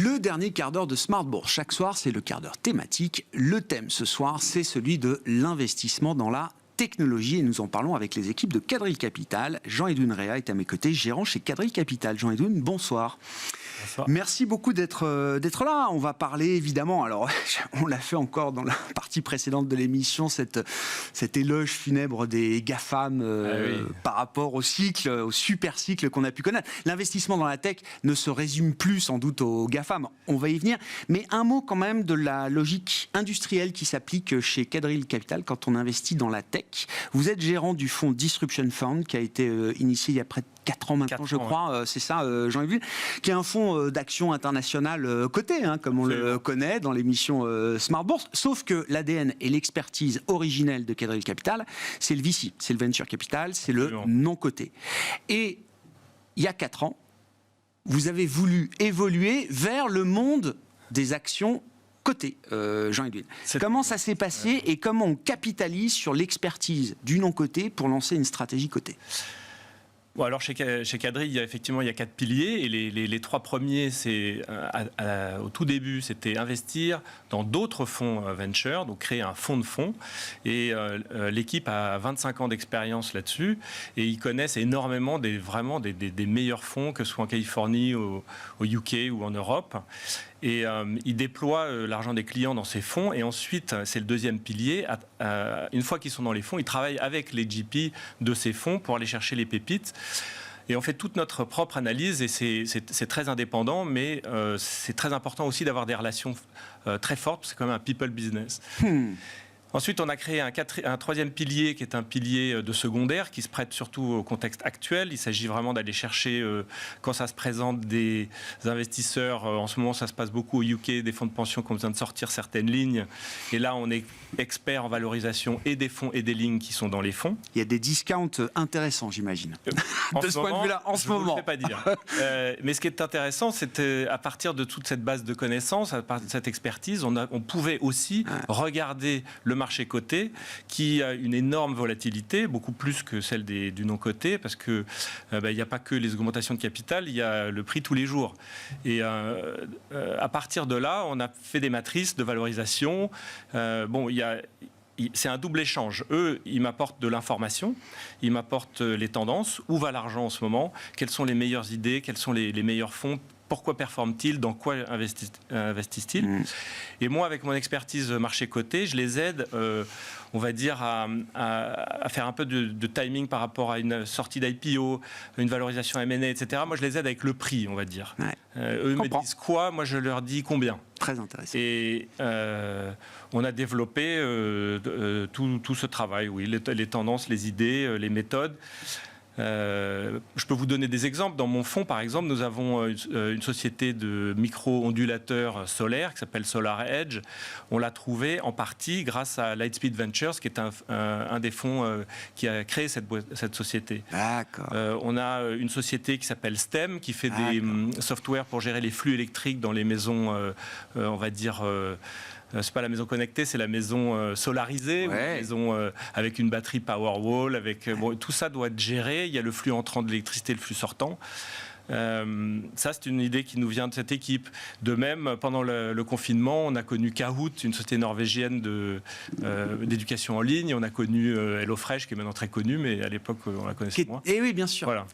Le dernier quart d'heure de Smart Bourse. Chaque soir, c'est le quart d'heure thématique. Le thème ce soir, c'est celui de l'investissement dans la technologie. Et nous en parlons avec les équipes de Quadrille Capital. Jean-Edouin Réa est à mes côtés, gérant chez Quadrille Capital. Jean-Edouin, bonsoir. Bonsoir. Merci beaucoup d'être là. On va parler évidemment, alors on l'a fait encore dans la partie précédente de l'émission, cet éloge funèbre des GAFAM par rapport au cycle, au super cycle qu'on a pu connaître. L'investissement dans la tech ne se résume plus sans doute aux GAFAM, on va y venir, mais un mot quand même de la logique industrielle qui s'applique chez Quadrille Capital quand on investit dans la tech. Vous êtes gérant du fonds Disruption Fund qui a été initié il y a près de 4 ans maintenant, je crois, c'est ça, Jean-Yves, qui est un fonds d'action internationale coté, comme on le connaît dans l'émission Smart Bourse, sauf que l'ADN et l'expertise originelle de Quadrille Capital, c'est le VC, c'est le Venture Capital, c'est le non coté. Et il y a 4 ans, vous avez voulu évoluer vers le monde des actions cotées, Jean-Edouin. Comment ça s'est passé et comment on capitalise sur l'expertise du non coté pour lancer une stratégie cotée ? Bon, alors chez Quadrille, il y a 4 piliers et les 3 premiers, c'est au tout début, c'était investir dans d'autres fonds venture, donc créer un fonds de fonds. Et l'équipe a 25 ans d'expérience là-dessus et ils connaissent énormément des meilleurs fonds, que ce soit en Californie, au UK ou en Europe. Et ils déploient l'argent des clients dans ces fonds et ensuite, c'est le deuxième pilier, une fois qu'ils sont dans les fonds, ils travaillent avec les GP de ces fonds pour aller chercher les pépites. Et on fait toute notre propre analyse et c'est très indépendant, mais c'est très important aussi d'avoir des relations très fortes, c'est quand même un people business. Ensuite, on a créé un troisième pilier qui est un pilier de secondaire qui se prête surtout au contexte actuel. Il s'agit vraiment d'aller chercher, quand ça se présente, des investisseurs. En ce moment, ça se passe beaucoup au UK, des fonds de pension qui ont besoin de sortir certaines lignes. Et là, on est expert en valorisation et des fonds et des lignes qui sont dans les fonds. Il y a des discounts intéressants, j'imagine. De ce point de vue-là, en ce moment. Je ne sais pas dire. Mais ce qui est intéressant, c'est à partir de toute cette base de connaissances, à partir de cette expertise, on pouvait aussi regarder le marché coté qui a une énorme volatilité, beaucoup plus que celle du non coté, parce que il n'y a pas que les augmentations de capital, il y a le prix tous les jours. Et à partir de là, on a fait des matrices de valorisation. C'est un double échange. Eux, ils m'apportent de l'information, ils m'apportent les tendances, où va l'argent en ce moment, quelles sont les meilleures idées, quels sont les meilleurs fonds. Pourquoi performent-ils? Dans quoi investissent-ils? Et moi, avec mon expertise marché coté, je les aide, on va dire, à faire un peu de timing par rapport à une sortie d'IPO, une valorisation M&A, etc. Moi, je les aide avec le prix, on va dire. Eux me disent quoi? Moi, je leur dis combien. Très intéressant. Et on a développé tout ce travail, oui, les tendances, les idées, les méthodes. Je peux vous donner des exemples. Dans mon fonds, par exemple, nous avons une société de micro-ondulateurs solaires qui s'appelle Solar Edge. On l'a trouvée en partie grâce à Lightspeed Ventures, qui est un des fonds qui a créé cette société. D'accord. On a une société qui s'appelle STEM, qui fait des softwares pour gérer les flux électriques dans les maisons, on va dire... c'est pas la maison connectée, c'est la maison solarisée, la maison avec une batterie Powerwall, tout ça doit être géré. Il y a le flux entrant de l'électricité, le flux sortant. Ça, c'est une idée qui nous vient de cette équipe. De même, pendant le confinement, on a connu Kahoot, une société norvégienne d'éducation en ligne. On a connu HelloFresh, qui est maintenant très connue, mais à l'époque, on la connaissait moins. Et oui, bien sûr. Voilà.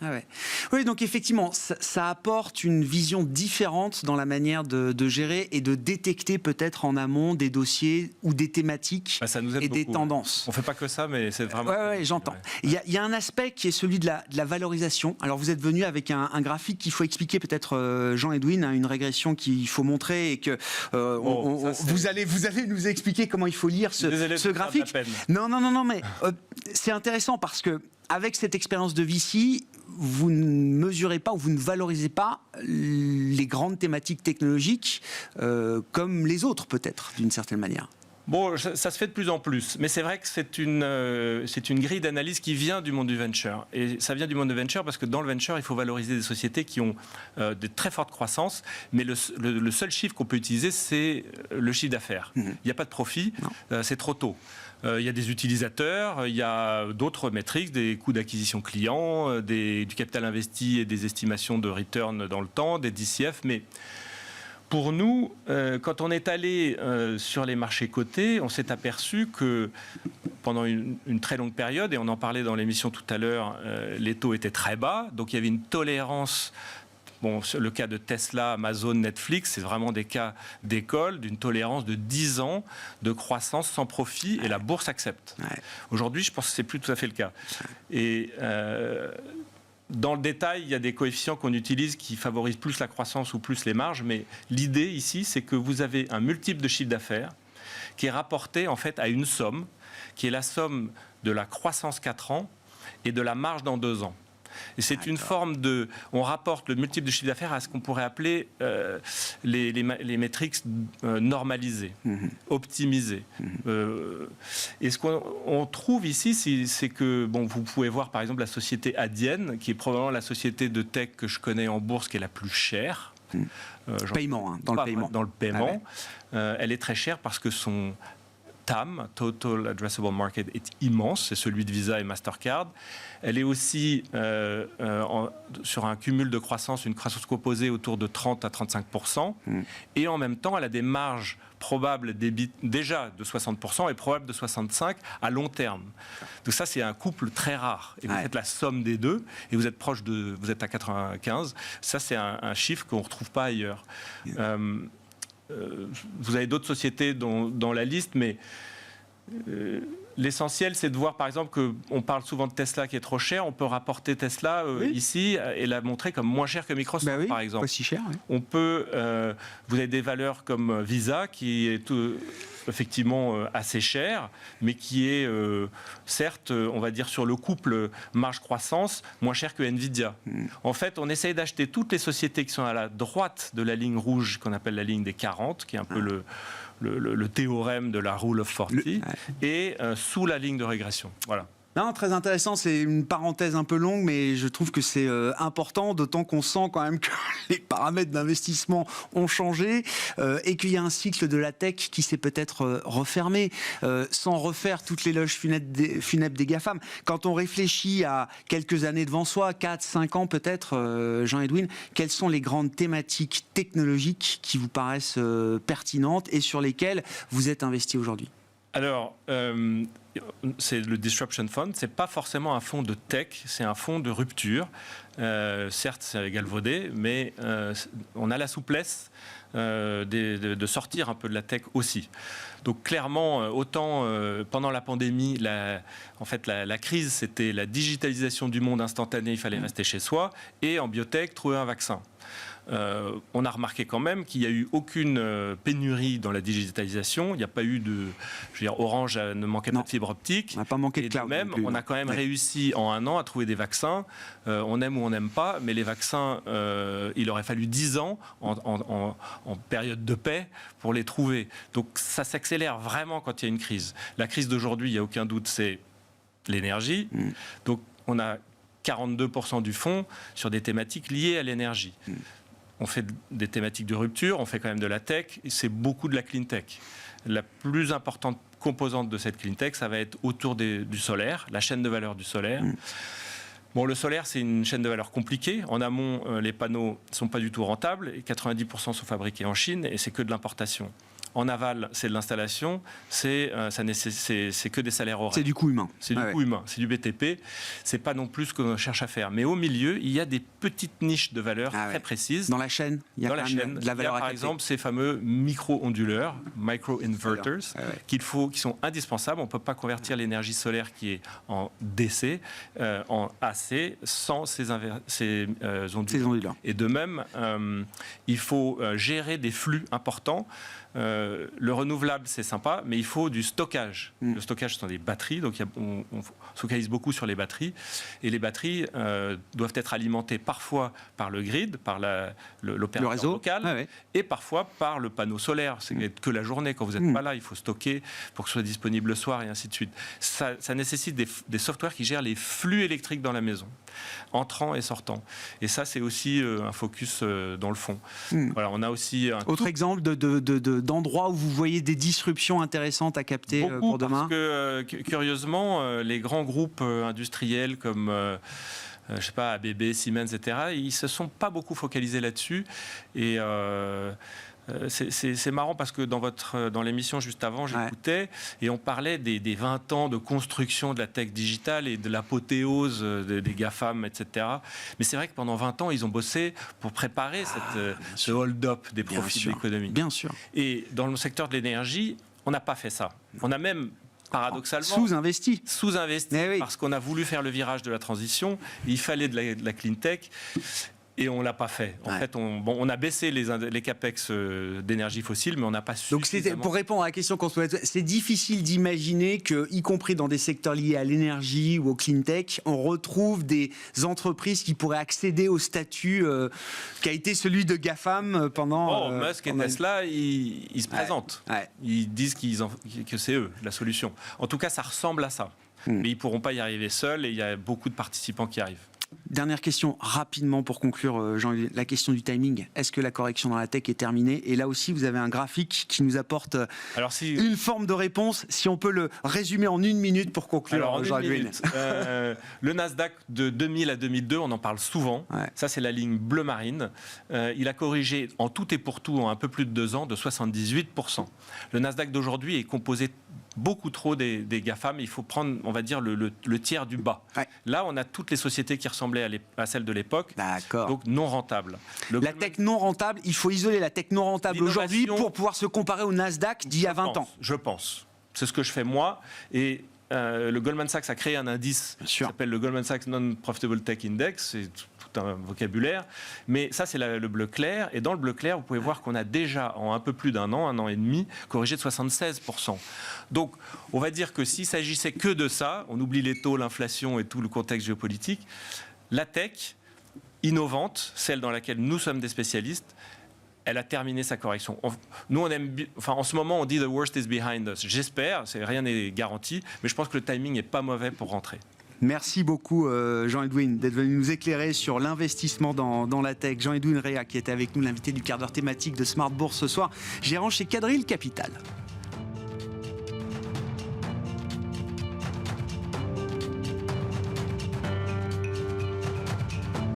Oui, donc effectivement, ça apporte une vision différente dans la manière de gérer et de détecter peut-être en amont des dossiers ou des thématiques ça nous aide et beaucoup, des tendances. On ne fait pas que ça, mais c'est vraiment... Oui, j'entends. Il y a un aspect qui est celui de la valorisation. Alors, vous êtes venu avec un graphique qu'il faut expliquer peut-être, Jean-Edouin, une régression qu'il faut montrer et que vous allez nous expliquer comment il faut lire ce graphique. Non, mais c'est intéressant parce que avec cette expérience de VC, vous ne mesurez pas ou vous ne valorisez pas les grandes thématiques technologiques comme les autres peut-être, d'une certaine manière. Bon, ça se fait de plus en plus, mais c'est vrai que c'est une grille d'analyse qui vient du monde du venture. Et ça vient du monde du venture parce que dans le venture, il faut valoriser des sociétés qui ont de très fortes croissances, mais le seul chiffre qu'on peut utiliser, c'est le chiffre d'affaires. Il n'y a pas de profit, c'est trop tôt. Il y a des utilisateurs, il y a d'autres métriques, des coûts d'acquisition client, du capital investi et des estimations de return dans le temps, des DCF, mais Pour nous, quand on est allé sur les marchés cotés, on s'est aperçu que pendant une très longue période, et on en parlait dans l'émission tout à l'heure, les taux étaient très bas, donc il y avait une tolérance. Bon, le cas de Tesla, Amazon, Netflix, c'est vraiment des cas d'école d'une tolérance de 10 ans de croissance sans profit, et la bourse accepte. Ouais. Aujourd'hui, je pense que ce n'est plus tout à fait le cas. Et dans le détail, il y a des coefficients qu'on utilise qui favorisent plus la croissance ou plus les marges, mais l'idée ici, c'est que vous avez un multiple de chiffre d'affaires qui est rapporté en fait à une somme, qui est la somme de la croissance 4 ans et de la marge dans 2 ans. Et c'est une forme de... On rapporte le multiple de chiffre d'affaires à ce qu'on pourrait appeler les métriques normalisées, optimisées. Et ce qu'on trouve ici, c'est que vous pouvez voir par exemple la société Adyen, qui est probablement la société de tech que je connais en bourse qui est la plus chère. Paiement, dans le paiement. Dans le paiement. Ah ouais. Elle est très chère parce que son TAM, Total Addressable Market, est immense, c'est celui de Visa et Mastercard. Elle est aussi sur un cumul de croissance, une croissance composée autour de 30 à 35%. Et en même temps, elle a des marges probables déjà de 60% et probables de 65% à long terme. Donc ça, c'est un couple très rare. Et vous faites la somme des deux et vous êtes vous êtes à 95. Ça, c'est un chiffre qu'on ne retrouve pas ailleurs. Vous avez d'autres sociétés dans la liste, mais l'essentiel, c'est de voir, par exemple, qu'on parle souvent de Tesla qui est trop cher. On peut rapporter Tesla ici et la montrer comme moins cher que Microsoft, par exemple. Pas si cher. Oui. On peut. Vous avez des valeurs comme Visa qui est effectivement assez cher, mais qui est certes, on va dire, sur le couple marge-croissance, moins cher que Nvidia. En fait, on essaye d'acheter toutes les sociétés qui sont à la droite de la ligne rouge, qu'on appelle la ligne des 40, qui est un peu le théorème de la Rule of 40, et sous la ligne de régression. Voilà. Non, très intéressant, c'est une parenthèse un peu longue, mais je trouve que c'est important, d'autant qu'on sent quand même que les paramètres d'investissement ont changé et qu'il y a un cycle de la tech qui s'est peut-être refermé, sans refaire toutes les loges funèbres des GAFAM. Quand on réfléchit à quelques années devant soi, 4, 5 ans peut-être, Jean-Edwin, quelles sont les grandes thématiques technologiques qui vous paraissent pertinentes et sur lesquelles vous êtes investi aujourd'hui ? Alors, c'est le Disruption Fund, c'est pas forcément un fonds de tech, c'est un fonds de rupture. Certes, c'est galvaudé, mais on a la souplesse de sortir un peu de la tech aussi. Donc clairement, autant pendant la pandémie, la crise, c'était la digitalisation du monde instantanée, il fallait rester chez soi, et en biotech, trouver un vaccin. On a remarqué quand même qu'il n'y a eu aucune pénurie dans la digitalisation. Il n'y a pas eu de... Je veux dire, Orange ne manquait pas de fibre optique. On n'a pas manqué de cloud. Même, on a quand même réussi en 1 an à trouver des vaccins. On aime ou on n'aime pas, mais les vaccins, il aurait fallu 10 ans en période de paix pour les trouver. Donc ça s'accélère vraiment quand il y a une crise. La crise d'aujourd'hui, il n'y a aucun doute, c'est l'énergie. Donc on a 42% du fonds sur des thématiques liées à l'énergie. On fait des thématiques de rupture, on fait quand même de la tech, et c'est beaucoup de la clean tech. La plus importante composante de cette clean tech, ça va être autour du solaire, la chaîne de valeur du solaire. Bon, le solaire, c'est une chaîne de valeur compliquée. En amont, les panneaux ne sont pas du tout rentables, et 90% sont fabriqués en Chine, et c'est que de l'importation. En aval, c'est de l'installation, c'est que des salaires horaires. C'est du coût humain. C'est du coût humain, c'est du BTP. C'est pas non plus ce qu'on cherche à faire. Mais au milieu, il y a des petites niches de valeur très précises. Dans la chaîne, il y a dans la chaîne, de la valeur il y a, par exemple, ces fameux micro-onduleurs, micro-inverters, qui sont indispensables. On ne peut pas convertir l'énergie solaire qui est en DC en AC sans ces onduleurs. Et de même, il faut gérer des flux importants. Le renouvelable, c'est sympa, mais il faut du stockage. Le stockage, ce sont des batteries, donc on se focalise beaucoup sur les batteries. Et les batteries doivent être alimentées parfois par le grid, par l'opérateur local, et parfois par le panneau solaire. C'est que la journée, quand vous n'êtes pas là, il faut stocker pour que ce soit disponible le soir, et ainsi de suite. Ça nécessite des softwares qui gèrent les flux électriques dans la maison, entrant et sortant. Et ça, c'est aussi un focus dans le fond. Voilà, on a aussi autre exemple d'endroits où vous voyez des disruptions intéressantes à capter pour demain. Parce que curieusement, les grands groupes industriels comme je sais pas, ABB, Siemens, etc., ils se sont pas beaucoup focalisés là-dessus. Et C'est marrant parce que dans l'émission juste avant, j'écoutais et on parlait des 20 ans de construction de la tech digitale et de l'apothéose des GAFAM, etc. Mais c'est vrai que pendant 20 ans, ils ont bossé pour préparer ce hold-up des profits de l'économie. Bien sûr. Et dans le secteur de l'énergie, on n'a pas fait ça. On a même paradoxalement sous-investi parce qu'on a voulu faire le virage de la transition. Il fallait de la clean tech. Et on ne l'a pas fait. En fait, on a baissé les capex d'énergie fossile, mais on n'a pas su. Donc, pour répondre à la question qu'on se pose, c'est difficile d'imaginer que, y compris dans des secteurs liés à l'énergie ou au clean tech, on retrouve des entreprises qui pourraient accéder au statut qui a été celui de GAFAM pendant. Musk et Tesla, ils se présentent. Ils disent que c'est eux la solution. En tout cas, ça ressemble à ça. Mais ils ne pourront pas y arriver seuls et il y a beaucoup de participants qui arrivent. Dernière question, rapidement pour conclure, Jean, la question du timing. Est-ce que la correction dans la tech est terminée? Et là aussi, vous avez un graphique qui nous apporte une forme de réponse. Si on peut le résumer en 1 minute pour conclure, Jean. Le Nasdaq de 2000 à 2002, on en parle souvent. Ça, c'est la ligne bleu marine. Il a corrigé en tout et pour tout, en un peu plus de 2 ans, de 78%. Le Nasdaq d'aujourd'hui est composé beaucoup trop des GAFAM. Il faut prendre, on va dire, le tiers du bas. Là, on a toutes les sociétés qui ressemblaient à celles de l'époque, donc non rentables. La tech non rentable, il faut isoler la tech non rentable aujourd'hui pour pouvoir se comparer au Nasdaq d'il y a 20 ans. Je pense. C'est ce que je fais moi. Et le Goldman Sachs a créé un indice qui s'appelle le Goldman Sachs Non-Profitable Tech Index. C'est tout un vocabulaire. Mais ça, c'est le bleu clair. Et dans le bleu clair, vous pouvez voir qu'on a déjà, en un peu plus d'1 an, 1 an et demi, corrigé de 76%. Donc, on va dire que s'il s'agissait que de ça, on oublie les taux, l'inflation et tout le contexte géopolitique, la tech innovante, celle dans laquelle nous sommes des spécialistes, elle a terminé sa correction. Nous, en ce moment, on dit « the worst is behind us ». J'espère, rien n'est garanti, mais je pense que le timing n'est pas mauvais pour rentrer. Merci beaucoup Jean-Edwin d'être venu nous éclairer sur l'investissement dans la tech. Jean-Edwin Rea qui était avec nous, l'invité du quart d'heure thématique de Smart Bourse ce soir, gérant chez Quadrille Capital.